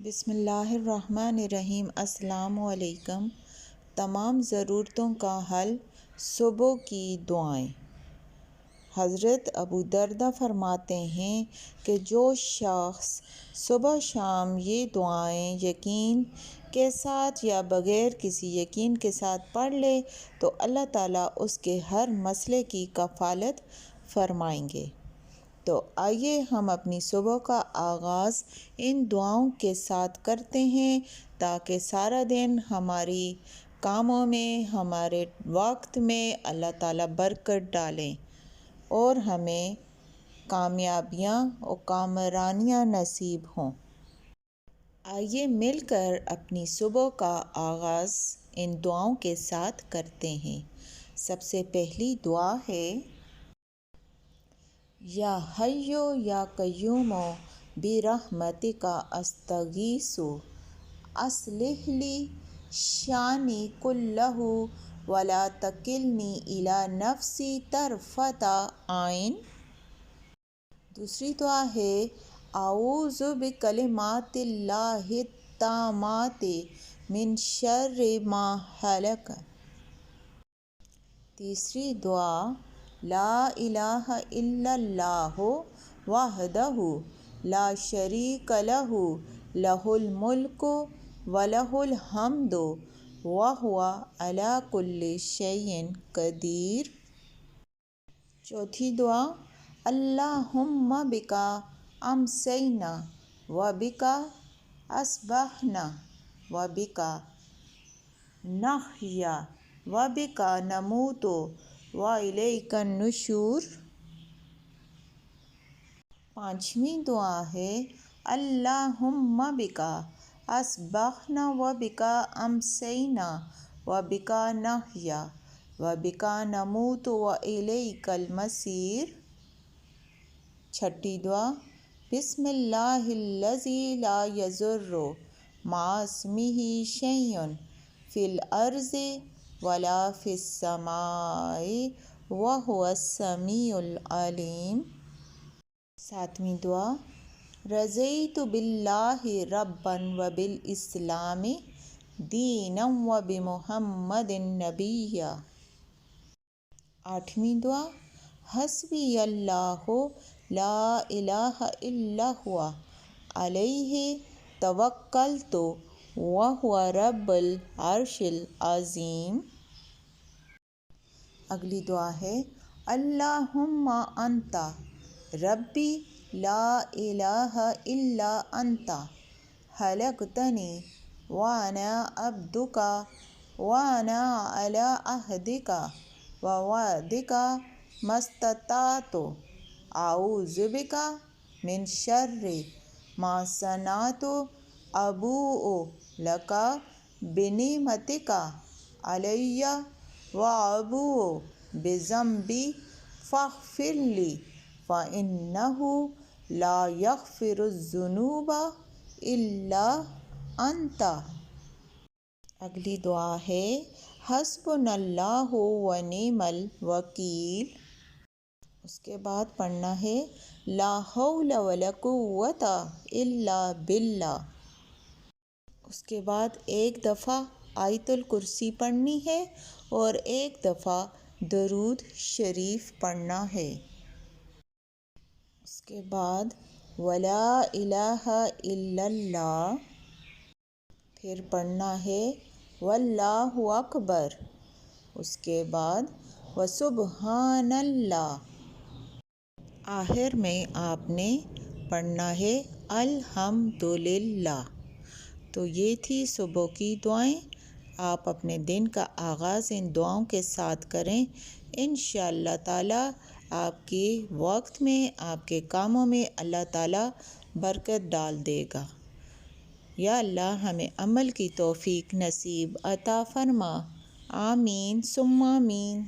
بسم اللہ الرحمن الرحیم۔ السلام علیکم۔ تمام ضرورتوں کا حل، صبح کی دعائیں۔ حضرت ابو درداء فرماتے ہیں کہ جو شخص صبح شام یہ دعائیں یقین کے ساتھ یا بغیر کسی یقین کے ساتھ پڑھ لے تو اللہ تعالیٰ اس کے ہر مسئلے کی کفالت فرمائیں گے۔ تو آئیے ہم اپنی صبح کا آغاز ان دعاؤں کے ساتھ کرتے ہیں تاکہ سارا دن ہماری کاموں میں، ہمارے وقت میں اللہ تعالیٰ برکت ڈالیں اور ہمیں کامیابیاں اور کامرانیاں نصیب ہوں۔ آئیے مل کر اپنی صبح کا آغاز ان دعاؤں کے ساتھ کرتے ہیں۔ سب سے پہلی دعا ہے، یا حیّ یا قیوم برحمتک استغیث اصلح لی شأنی کلہ ولا تکلنی الی نفسی طرفۃ عین۔ دوسری دعا ہے، اعوذ بکلمات اللہ التامات من شر ما خلق۔ تیسری دعا، لا الہ الا اللہ وحدہ لا شریک لہ لہ الملک ولہ الحمد وہو علی کل شیء قدیر۔ چوتھی دعا، اللہم بک امسینا وبک اصبحنا وبک نحیا وبک نموت والیک النشور۔ پانچویں دعا ہے، اللہم بک اصبحنا وبک امسینا وبک نحیا وبک نموت والیک المصیر۔ چھٹی دعا، بسم اللہ الذی لا یضر مع اسمہ شیء فی الارض ولا فی السماء وہو السمیع العلیم۔ ساتویں دعا، رضیت باللہ ربا وبالاسلام دینا وبمحمد نبیا۔ آٹھویں دعا، حسبی اللہ لا الہ الا ہو علیہ توکلت وہو رب العرش العظیم۔ اگلی دعا ہے، اللہم انت ربی لا الہ الا انت خلقتنی وانا عبدک وانا علی عہدک ووعدک ما استطعت اعوذ بک من شر ما صنعت ابوء لک بنعمتک علی وابوء بذنبی فاغفر لی فإنہ لا یغفر الذنوب الا انت۔ اگلی دعا ہے، حسبنا اللہ ونعم الوکیل۔ اس کے بعد پڑھنا ہے، لا حول ولا قوۃ الا باللہ۔ اس کے بعد ایک دفعہ آیت الکرسی پڑھنی ہے اور ایک دفعہ درود شریف پڑھنا ہے۔ اس کے بعد ولا الہ الا اللہ، پھر پڑھنا ہے واللہ اکبر۔ اس کے بعد وسبحان اللہ۔ آخر میں آپ نے پڑھنا ہے الحمدللہ۔ تو یہ تھی صبح کی دعائیں۔ آپ اپنے دن کا آغاز ان دعاؤں کے ساتھ کریں، انشاءاللہ تعالیٰ آپ کے وقت میں، آپ کے کاموں میں اللہ تعالیٰ برکت ڈال دے گا۔ یا اللہ ہمیں عمل کی توفیق نصیب عطا فرما، آمین ثم آمین۔